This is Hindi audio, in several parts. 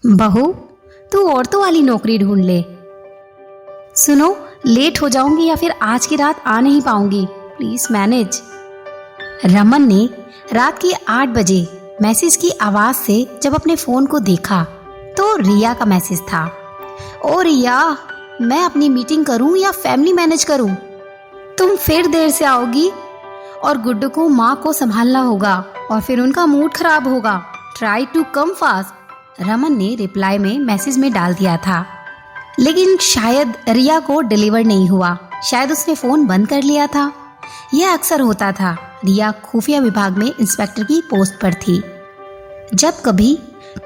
बहू, तू औरतों वाली नौकरी ढूंढ ले। सुनो, लेट हो जाऊंगी या फिर आज की रात आ नहीं पाऊंगी, प्लीज मैनेज। रमन ने रात के 8 बजे मैसेज की आवाज से जब अपने फोन को देखा तो रिया का मैसेज था। ओ रिया, मैं अपनी मीटिंग करूं या फैमिली मैनेज करूं? तुम फिर देर से आओगी और गुड्डू को माँ को संभालना होगा और फिर उनका मूड खराब होगा। Try to come fast, Raman ने रिप्लाई में मैसेज में डाल दिया था। लेकिन शायद रिया को डिलीवर नहीं हुआ, शायद उसने फोन बंद कर लिया था। यह अक्सर होता था। रिया खुफिया विभाग में इंस्पेक्टर की पोस्ट पर थी। जब कभी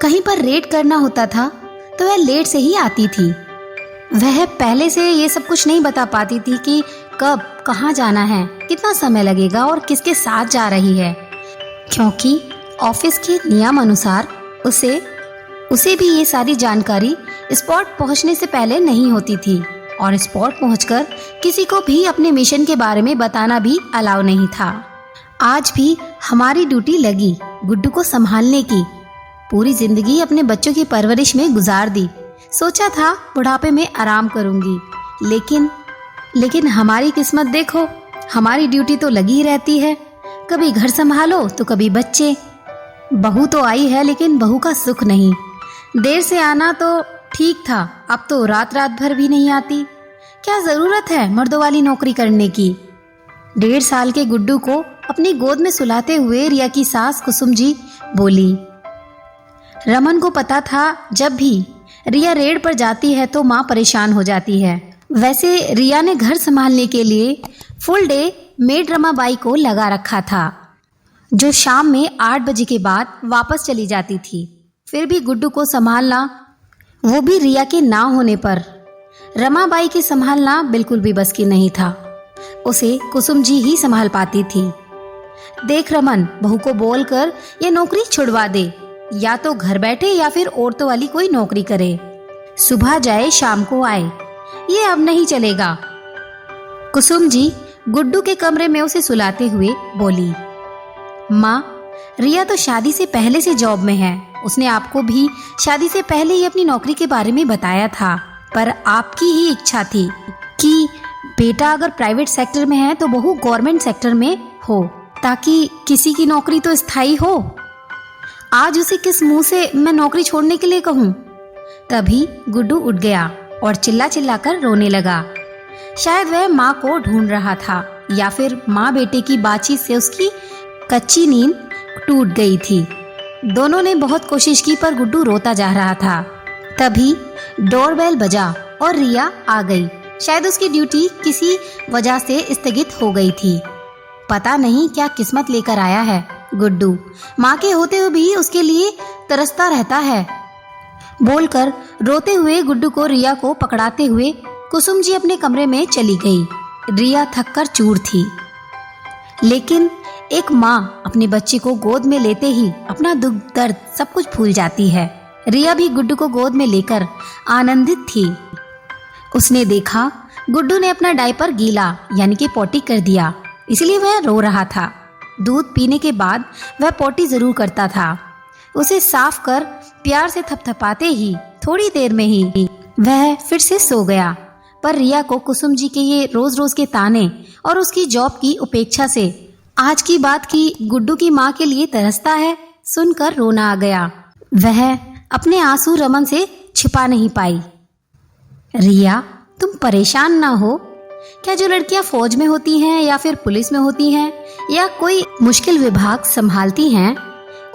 कहीं पर रेड करना होता था तो वह लेट से ही आती थी। वह पहले से ये सब कुछ नहीं बता पाती थी कि कब कहाँ जाना है, कितना समय लगेगा और किसके साथ जा रही है, क्योंकि ऑफिस के नियम अनुसार उसे भी ये सारी जानकारी स्पॉट पहुंचने से पहले नहीं होती थी और स्पॉट पहुंचकर किसी को भी अपने मिशन के बारे में बताना भी अलाउ नहीं था। आज भी हमारी ड्यूटी लगी गुड्डू को संभालने की। पूरी जिंदगी अपने बच्चों की परवरिश में गुजार दी। सोचा था बुढ़ापे में आराम करूंगी, लेकिन हमारी किस्मत देखो, हमारी ड्यूटी तो लगी रहती है। कभी घर संभालो तो कभी बच्चे। बहू तो आई है लेकिन बहू का सुख नहीं। देर से आना तो ठीक था, अब तो रात भर भी नहीं आती। क्या जरूरत है मर्दों वाली नौकरी करने की? 1.5 साल के गुड्डू को अपनी गोद में सुलाते हुए रिया की सास कुसुम जी बोली। रमन को पता था जब भी रिया रेड पर जाती है तो माँ परेशान हो जाती है। वैसे रिया ने घर संभालने के लिए फुल डे मेड रमाबाई को लगा रखा था, जो शाम में 8 बजे के बाद वापस चली जाती थी। फिर भी गुड्डू को संभालना, वो भी रिया के ना होने पर, रमाबाई के संभालना बिल्कुल भी बस की नहीं था। उसे कुसुम जी ही संभाल पाती थी। देख रमन, बहू को बोलकर ये नौकरी छुड़वा दे, या तो घर बैठे या फिर औरतों वाली कोई नौकरी करे। सुबह जाए शाम को आए, ये अब नहीं चलेगा। कुसुम जी गुड्डू के कमरे में उसे सुलाते हुए बोली। माँ, रिया तो शादी से पहले से जॉब में है। उसने आपको भी शादी से पहले ही अपनी नौकरी के बारे में बताया था, पर आपकी ही इच्छा थी कि बेटा अगर प्राइवेट सेक्टर में है तो बहू गवर्नमेंट सेक्टर में हो, ताकि किसी की नौकरी तो स्थायी हो। आज उसे किस मुंह से मैं नौकरी छोड़ने के लिए कहूँ? तभी गुड्डू उठ गया और चिल्ला चिल्ला कर रोने लगा। शायद वह माँ को ढूंढ रहा था या फिर माँ बेटे की बातचीत से उसकी कच्ची नींद टूट गई थी। दोनों ने बहुत कोशिश की पर गुड्डू रोता जा रहा था। तभी डोरबेल बजा और रिया आ गई। शायद उसकी ड्यूटी किसी वजह से स्थगित हो गई थी। पता नहीं क्या किस्मत लेकर आया है गुड्डू। माँ के होते हुए भी उसके लिए तरसता रहता है, बोलकर रोते हुए गुड्डू को रिया को पकड़ाते हुए कुसुम जी अपने कमरे में चली गई। रिया थककर चूर थी, लेकिन एक माँ अपने बच्चे को गोद में लेते ही अपना दुख दर्द सब कुछ भूल जाती है। रिया भी गुड्डू को गोद में लेकर आनंदित थी। उसने देखा गुड्डू ने अपना डायपर गीला यानी कि पॉटी कर दिया, इसलिए वह रो रहा था। दूध पीने के बाद वह पॉटी जरूर करता था। उसे साफ कर प्यार से थपथपाते ही थोड़ी देर में ही वह फिर से सो गया। पर रिया को कुसुम जी के ये रोज रोज के ताने और उसकी जॉब की उपेक्षा से आज की बात की गुड्डू की माँ के लिए तरसता है सुनकर रोना आ गया। वह अपने आंसू रमन से छिपा नहीं पाई। रिया, तुम परेशान ना हो। क्या जो लड़कियां फौज में होती हैं या फिर पुलिस में होती हैं या कोई मुश्किल विभाग संभालती हैं,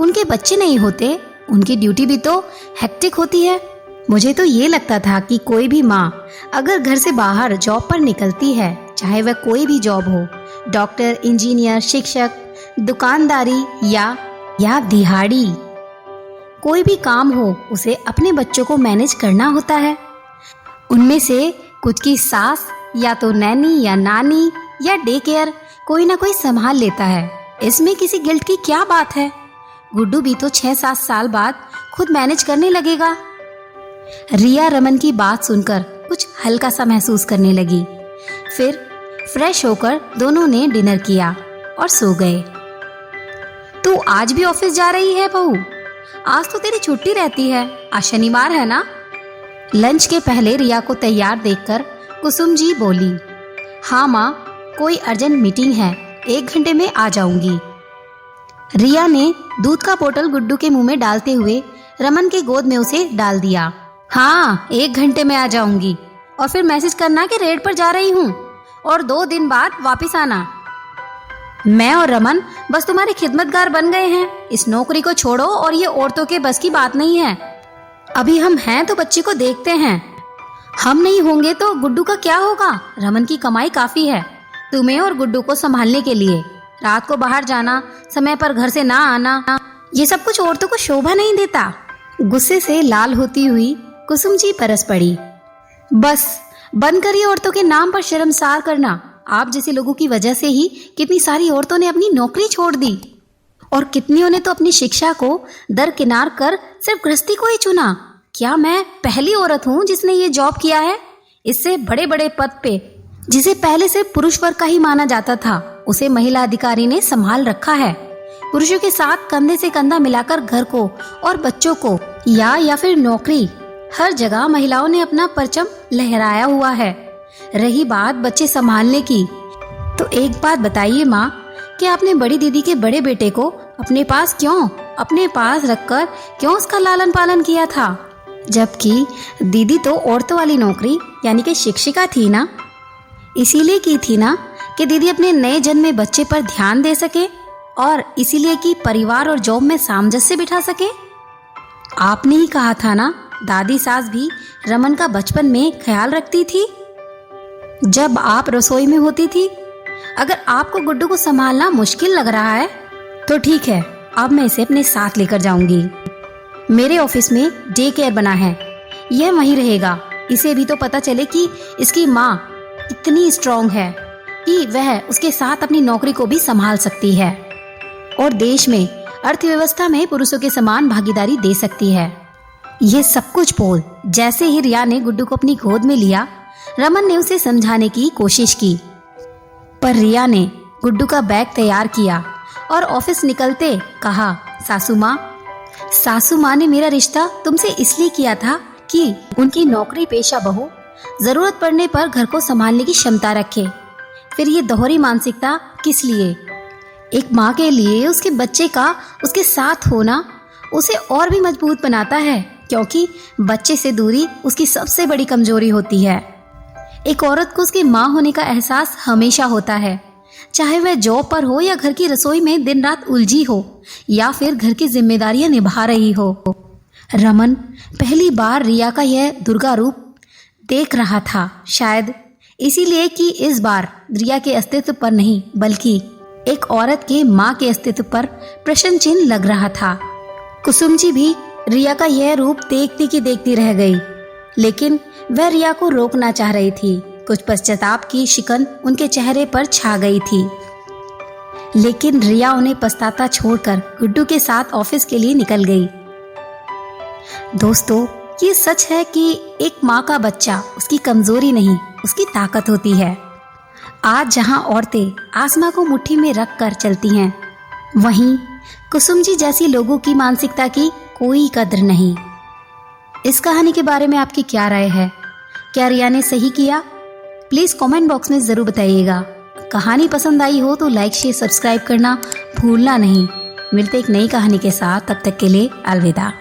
उनके बच्चे नहीं होते? उनकी ड्यूटी भी तो हेक्टिक होती है। मुझे तो ये लगता था कि कोई भी माँ अगर घर से बाहर जॉब पर निकलती है, चाहे वह कोई भी जॉब हो, डॉक्टर, इंजीनियर, शिक्षक, दुकानदारी या दिहाड़ी, कोई भी काम हो, उसे अपने बच्चों को मैनेज करना होता है। उनमें से कुछ की सास या तो नैनी या नानी या डे केयर कोई ना कोई संभाल लेता है। इसमें किसी गिल्ट की क्या बात है? गुड्डू भी तो 6-7 साल बाद खुद मैनेज करने लगेगा। रिया रमन की बात सुनकर कुछ हल्का सा महसूस करने लगी। फिर फ्रेश होकर दोनों ने डिनर किया और सो गए। तू आज भी ऑफिस जा रही है बहू? आज तो तेरी छुट्टी रहती है, आज शनिवार है ना? लंच के पहले रिया को तैयार देखकर कुसुम जी बोली, हाँ माँ, कोई अर्जेंट मीटिंग है, 1 घंटे में आ जाऊंगी। रिया ने दूध का बोतल गुड्डू के मुंह में डालते हुए रमन के गोद में उसे डाल दिया। हाँ, 1 घंटे में आ जाऊंगी, और फिर मैसेज करना कि रेड पर जा रही हूँ और 2 दिन बाद वापस आना। मैं और रमन बस तुम्हारे खिदमतगार बन गए हैं। इस नौकरी को छोड़ो, और ये औरतों के बस की बात नहीं है। अभी हम हैं तो बच्ची को देखते हैं, हम नहीं होंगे तो गुड्डू का क्या होगा? रमन की कमाई काफी है तुम्हें और गुड्डू को संभालने के लिए। रात को बाहर जाना, समय पर घर से ना आना, ये सब कुछ औरतों को शोभा नहीं देता। गुस्से से लाल होती हुई कुसुम जी परस पड़ी। बस बंद करिए औरतों के नाम पर शर्मसार करना। आप जैसे लोगों की वजह से ही कितनी सारी औरतों ने अपनी नौकरी छोड़ दी, और कितनियों ने तो अपनी शिक्षा को दरकिनार कर सिर्फ गृहस्थी को ही चुना। क्या मैं पहली औरत हूँ जिसने ये जॉब किया है? इससे बड़े बड़े पद पे, जिसे पहले से पुरुष वर्ग का ही माना जाता था, उसे महिला अधिकारी ने संभाल रखा है। पुरुषों के साथ कंधे से कंधा मिलाकर घर को और बच्चों को या फिर नौकरी, हर जगह महिलाओं ने अपना परचम लहराया हुआ है। रही बात बच्चे संभालने की, तो एक बात बताइए माँ, कि आपने बड़ी दीदी के बड़े बेटे को अपने पास रखकर क्यों उसका लालन पालन किया था? जबकि दीदी तो औरतों वाली नौकरी यानी कि शिक्षिका थी ना। इसीलिए की थी ना कि दीदी अपने नए जन्मे बच्चे पर ध्यान दे सके, और इसीलिए कि परिवार और जॉब में सामंजस्य बिठा सके। आपने ही कहा था ना, दादी सास भी रमन का बचपन में ख्याल रखती थी जब आप रसोई में होती थी। अगर आपको गुड्डू को संभालना मुश्किल लग रहा है तो ठीक है, अब मैं इसे अपने साथ लेकर जाऊंगी। मेरे ऑफिस में डे केयर बना है, यह वहीं रहेगा। इसे भी तो पता चले कि इसकी माँ इतनी स्ट्रांग है कि वह उसके साथ अपनी नौकरी को भी संभाल सकती है, और देश में अर्थव्यवस्था में पुरुषों के समान भागीदारी दे सकती है। ये सब कुछ बोल जैसे ही रिया ने गुड्डू को अपनी गोद में लिया, रमन ने उसे समझाने की कोशिश की, पर रिया ने गुड्डू का बैग तैयार किया और ऑफिस निकलते कहा, सासू माँ ने मेरा रिश्ता तुमसे इसलिए किया था कि उनकी नौकरी पेशा बहू जरूरत पड़ने पर घर को संभालने की क्षमता रखे। फिर ये दोहरी मानसिकता किस लिए? एक माँ के लिए उसके बच्चे का उसके साथ होना उसे और भी मजबूत बनाता है, क्योंकि बच्चे से दूरी उसकी सबसे बड़ी कमजोरी होती है। एक औरत को उसके माँ होने का एहसास हमेशा होता है, चाहे वह जॉब पर हो या घर की रसोई में दिन रात उलझी हो, या फिर घर की जिम्मेदारियां निभा रही हो। रमन पहली बार रिया का यह दुर्गा रूप देख रहा था, शायद इसीलिए कि इस बार रिया के अस्तित्व पर नहीं, बल्कि एक औरत के माँ के अस्तित्व पर प्रश्न चिन्ह लग रहा था। कुसुम जी भी रिया का यह रूप देखती की देखती रह गई, लेकिन वह रिया को रोकना चाह रही थी। कुछ पश्चाताप की शिकन उनके चेहरे पर छा गई थी, लेकिन रिया उन्हें पछताता छोड़कर गुड्डू के साथ ऑफिस के लिए निकल गई। दोस्तों, ये सच है कि एक माँ का बच्चा उसकी कमजोरी नहीं, उसकी ताकत होती है। आज जहाँ औरतें आसमां को मुट्ठी में रख कर चलती हैं, वहीं कुसुम जी जैसी लोगों की मानसिकता की कोई कद्र नहीं। इस कहानी के बारे में आपकी क्या राय है? क्या रिया ने सही किया? प्लीज़ कमेंट बॉक्स में ज़रूर बताइएगा। कहानी पसंद आई हो तो लाइक शेयर सब्सक्राइब करना भूलना नहीं। मिलते एक नई कहानी के साथ, तब तक के लिए अलविदा।